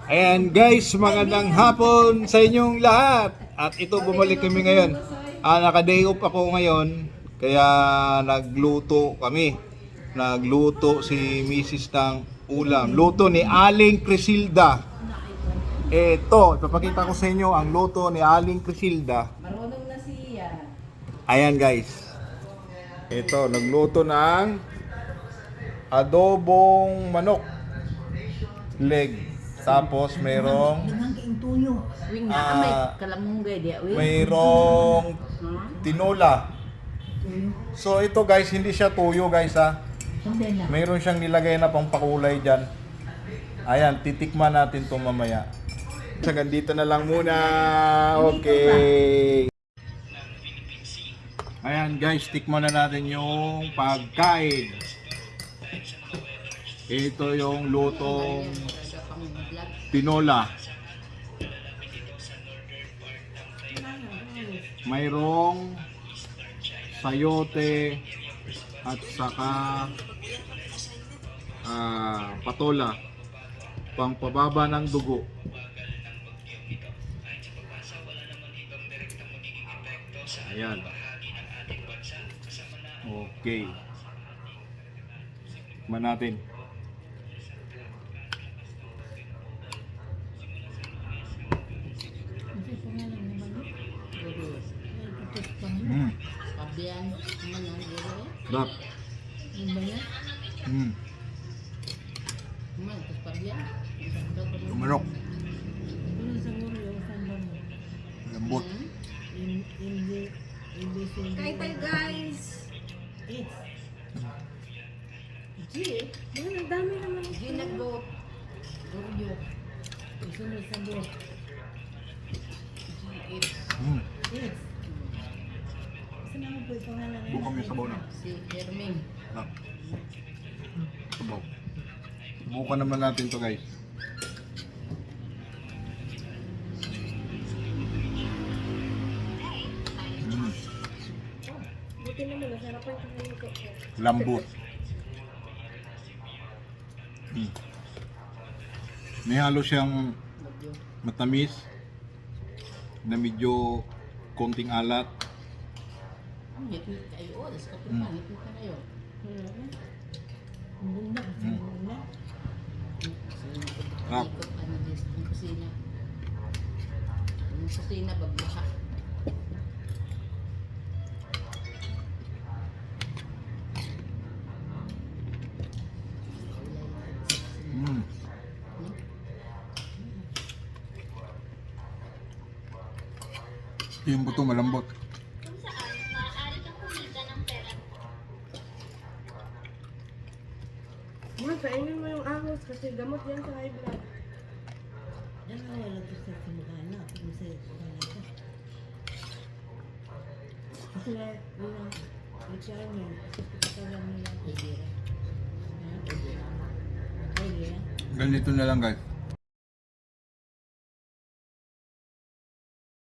Ayan guys, magandang hapon sa inyong lahat. At ito, bumalik kami ngayon. Naka-day off ako ngayon, kaya nagluto kami. Nagluto si Mrs. ng ulam. Luto ni Aling Crisilda. Ito, ipapakita ko sa inyo ang luto ni Aling Crisilda. Marunong na siya. Ayan guys. Ito, nagluto ng adobong manok. Leg. Tapos mayroong Wing na may kalamunggay dia. mayroong tinola. So ito guys, hindi siya tuyo guys ha. Mayroon siyang nilagay na pang pakulay dyan. Ayan, titikman natin ito mamaya. Hanggang dito na lang muna. Okay. Ayan guys, tikman na natin yung pagkain. Ito yung lutong tinola. Mayroong sayote at saka patola, pang pababa ng dugo. Ayan. Okay. Tikman natin. Pabian, mana dia? Bak. Banyak. Mana terus pabian? Manok. Lambot. Kain tayo guys. G, Yan, ang dami naman. G nagdo. Duryo. Isunod sa do. Bukan yung sabaw na. Si Herming. Bak. Sabaw. Subukan naman natin to guys. Buti naman, masarap yung kakaluto ko. Lambot. May halo siyang matamis na medyo konting alat. Ito kayo, das ka pa ito kayo. Rap. Ano din yung kusina? Yung kusina bagbaha. Yung buto malambot. Mga kainin mo yung ahos kasi gamot yan sa high blood. Yan ang wala to sa kumukana. Kung sa kumukana ko. Kasi wala. Itsara niya. Kasi pagkakalang nila. Pwede. Pwede. Ganito na lang guys.